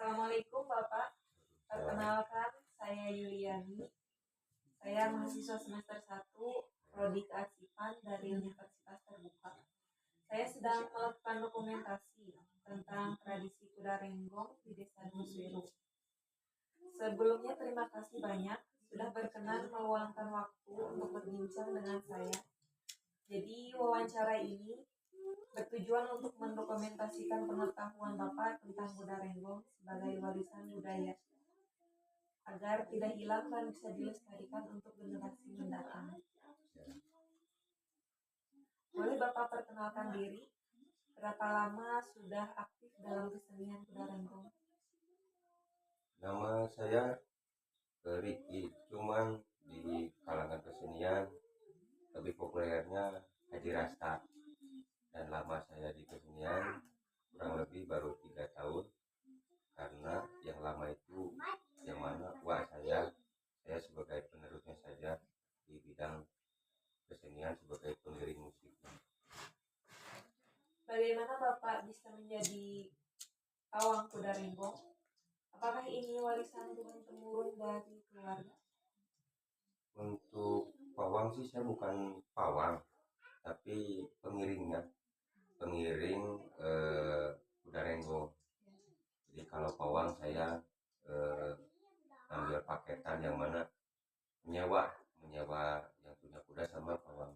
Assalamualaikum Bapak, perkenalkan saya Yuliani. Saya mahasiswa semester 1 Prodi Kearsipan dari Universitas Terbuka. Saya sedang melakukan dokumentasi tentang tradisi kuda renggong di Desa Dusweru. Sebelumnya terima kasih banyak sudah berkenan meluangkan waktu untuk berbincang dengan saya. Jadi wawancara ini bertujuan untuk mendokumentasikan pengetahuan Bapak tentang kuda renggong sebagai warisan budaya agar tidak hilang dan bisa dilestarikan untuk generasi mendatang. Boleh Bapak perkenalkan diri? Berapa lama sudah aktif dalam kesenian kuda renggong? Nama saya Riki, cuman di kalangan kesenian lebih populernya Haji Rasta. Dan lama saya di kesenian kurang lebih baru 3 tahun, karena yang lama itu yang mana saya sebagai penerusnya saja di bidang kesenian sebagai pengiring musik. Bagaimana Bapak bisa menjadi pawang kuda renggong? Apakah ini warisan turun-temurun dari keluarga? Untuk pawang sih saya bukan pawang, tapi pengiring kuda renggong. Jadi kalau pawang saya ambil paketan yang mana menyewa yang punya kuda sama pawang.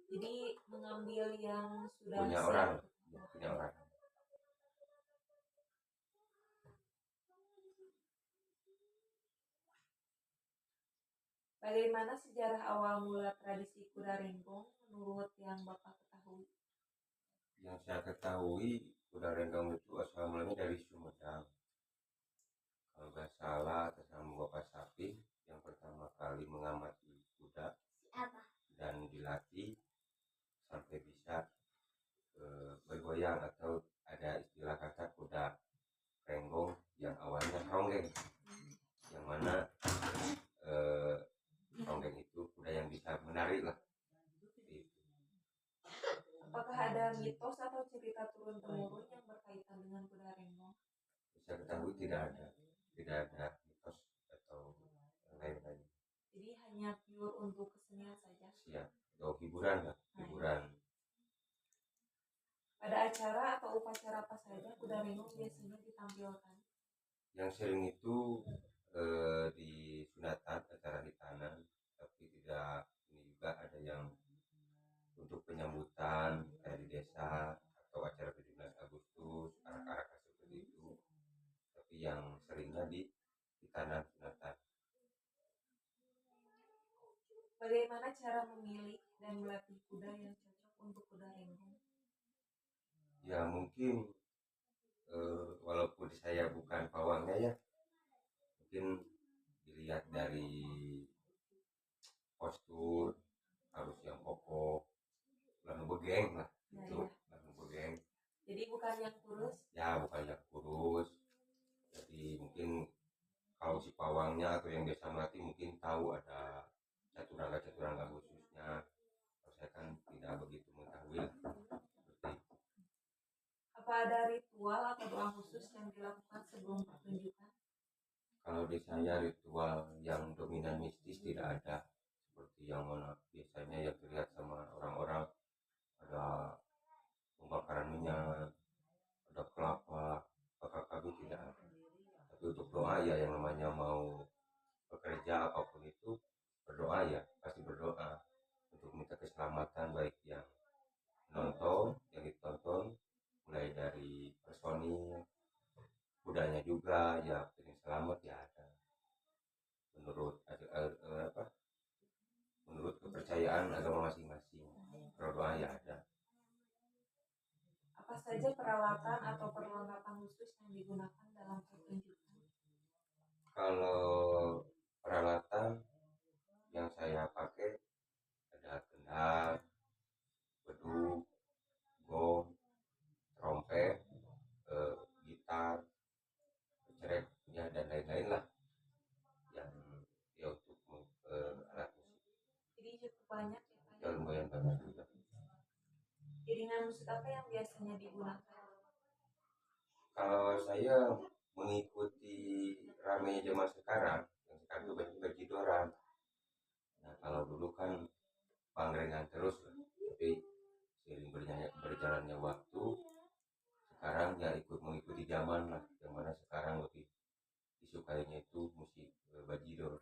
Jadi mengambil yang sudah punya siap. orang ya, punya orang. Bagaimana sejarah awal mula tradisi kuda renggong menurut yang Bapak ketahui? Yang saya ketahui kuda renggong itu asal mulanya dari Sumedang. Kalau nggak salah atas nama Bapak Sapi yang pertama kali mengamati kuda dan dilatih sampai bisa bergoyang, atau ada istilah kata kuda renggong yang awalnya ronggeng, yang mana ronggeng itu kuda yang bisa menari lah. Apakah ada mitos atau cerita turun-temurun yang berkaitan dengan kuda renggong? Saya ketahui tidak ada mitos atau yang lain-lain. Jadi hanya pure untuk kesenian saja. Siap, atau hiburan lah, hiburan. Pada acara atau upacara apa saja kuda renggong biasanya ditampilkan? Yang sering itu di sunatan, acara hitanan, tapi tidak, ini juga ada yang untuk penyambutan kayak di desa atau acara 17 Agustus, arak-arak seperti itu. Tapi yang seringnya di hitanan, sunatan. Bagaimana cara memilih dan melatih kuda yang cocok untuk kuda renggong? Ya mungkin walaupun saya bukan pawangnya ya, mungkin dilihat dari postur, harus yang kokoh, lalu begeng lah itu, lalu begeng. Jadi bukan yang kurus? Ya bukan yang kurus. Jadi mungkin kalau si pawangnya atau yang biasa melatih mungkin tahu ada caturangga khususnya. Kalau saya kan tidak begitu mengetahui lah. Apa ada ritual atau doa khusus yang dilakukan sebelum pertunjukan? Kalau di saya ritual yang dominan mistis tidak ada, seperti yang mana biasanya yang terlihat sama orang-orang, ada pembakaran minyak, ada kelapa. Kakak kami tidak ada. Tapi untuk doa ya, yang namanya mau bekerja apapun itu berdoa ya, pasti berdoa untuk minta keselamatan, baik yang nonton, yang ditonton, mulai dari personil, kudanya juga ya, pengen selamat ya ada. Menurut kepercayaan agama masing-masing, berdoa ya ada. Apa saja peralatan atau perlengkapan khusus yang digunakan dalam pertunjukan? Kalau peralatan yang saya pakai ada kendang, beduk, gong, trompet, gitar, cerek ya, dan lain-lain lah yang ya untuk alat musik. Jadi cukup banyak ya Pak? Ya lumayan banyak juga. Iringan musik apa yang biasanya digunakan? Kalau saya mengikuti ramenya zaman sekarang, yang sekarang itu banyak berjidoran. Nah kalau dulu kan pangrengan terus lah, tapi seiring berjalannya waktu, sekarang ya ikut mengikuti zaman lah, yang mana sekarang lebih disukainya itu musik bajidor.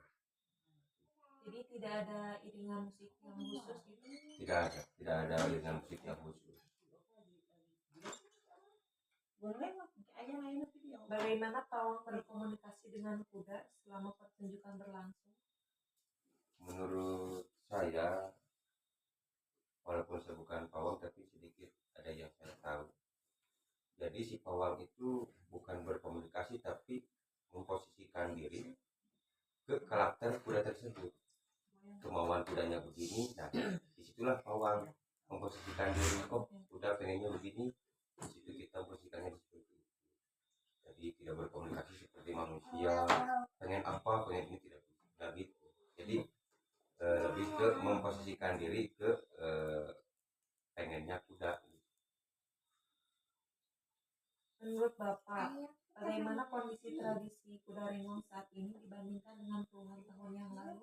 Jadi tidak ada iringan musik yang khusus gitu. Tidak ada iringan musik yang khusus. Bagaimana pawang berkomunikasi dengan kuda selama pertunjukan berlangsung? Menurut saya, walaupun saya bukan pawang tapi sedikit ada yang saya tahu. Jadi si pawang itu bukan berkomunikasi tapi memposisikan diri ke karakter kuda tersebut. Kemauan kudanya begini, nah disitulah pawang memposisikan diri, oh kuda pengennya begini, disitu kita memposisikannya seperti itu. Jadi tidak berkomunikasi seperti manusia, pengen apa, pengen ini, tidak gitu. Jadi lebih ke memposisikan diri ke pengennya kuda. Menurut Bapak, bagaimana kondisi tradisi kuda renggong saat ini dibandingkan dengan puluhan tahun yang lalu?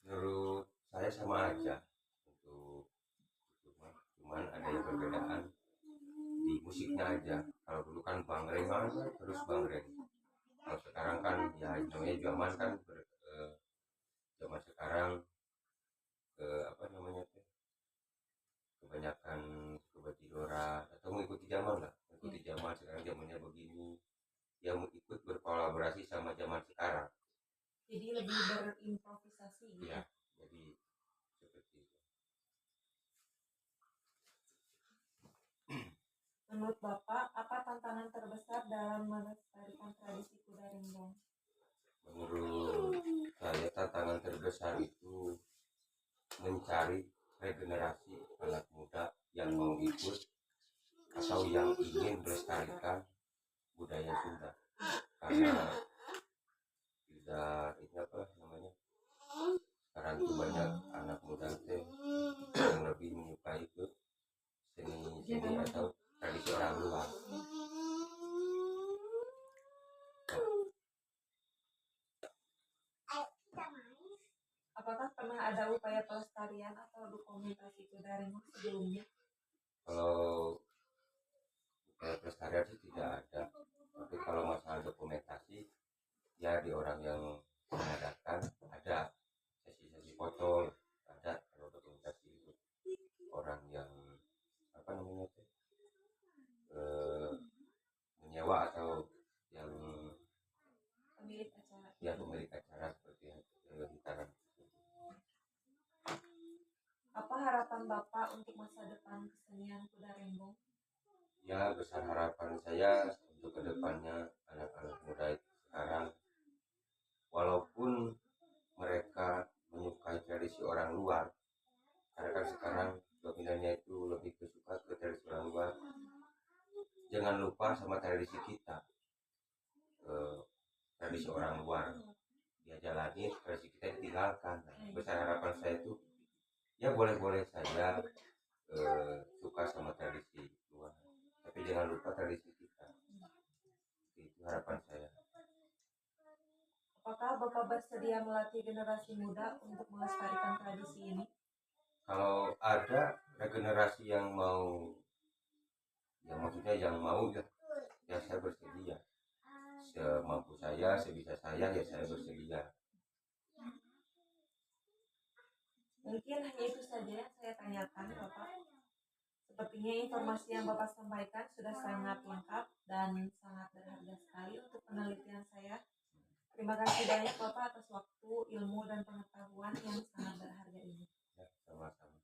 Menurut saya sama aja, untuk cuman ada yang perbedaan di musiknya aja. Kalau dulu kan bangrengan terus bangreng, kalau sekarang kan ya namanya zaman kan zaman sekarang apa namanya tuh, kebanyakan kebajidoran atau mengikuti zaman lah, mengikuti zaman. Sekarang zamannya begini, yang ikut berkolaborasi sama zaman sekarang. Jadi lebih berimprovisasi gitu. Ya, jadi seperti itu. Menurut Bapak, apa tantangan terbesar dalam melestarikan tradisi kuda renggong? Menurut saya tantangan terbesar itu mencari regenerasi anak muda yang mau ikut atau yang ingin melestarikan budaya Sunda, karena tidak ini apa namanya, sekarang itu banyak anak muda yang lebih menyukai ke seni atau tradisi orang luar. Apakah pernah ada upaya pelestarian atau dokumentasi kuda renggong sebelumnya? Kalau pelestarian sih tidak ada, tapi kalau masalah dokumentasi ya di orang yang mengadakan ada sesi-sesi foto, ada. Kalau dokumentasi itu orang yang apa namanya tuh, menyewa atau yang Pemilik acara. ya pemilik acara seperti hitaran. Apa harapan Bapak untuk masa depan kesenian kuda renggong? Ya besar harapan saya untuk kedepannya anak-anak muda sekarang, walaupun mereka menyukai tradisi orang luar, karena kan sekarang dominannya itu lebih kesuka ke tradisi orang luar, jangan lupa sama tradisi kita. Tradisi orang luar dia jalani, tradisi kita ditinggalkan. Besar harapan saya itu ya boleh-boleh saja suka sama tradisi luar, tapi jangan lupa tradisi kita. Itu harapan saya. Apakah Bapak bersedia melatih generasi muda untuk melestarikan tradisi ini? Kalau ada regenerasi yang mau, yang maksudnya yang mau ya saya bersedia. Semampu saya, sebisa saya ya saya bersedia. Mungkin hanya itu saja yang saya tanyakan Bapak. Sepertinya informasi yang Bapak sampaikan sudah sangat lengkap dan sangat berharga sekali untuk penelitian saya. Terima kasih banyak Bapak atas waktu, ilmu, dan pengetahuan yang sangat berharga ini. Ya, sama-sama.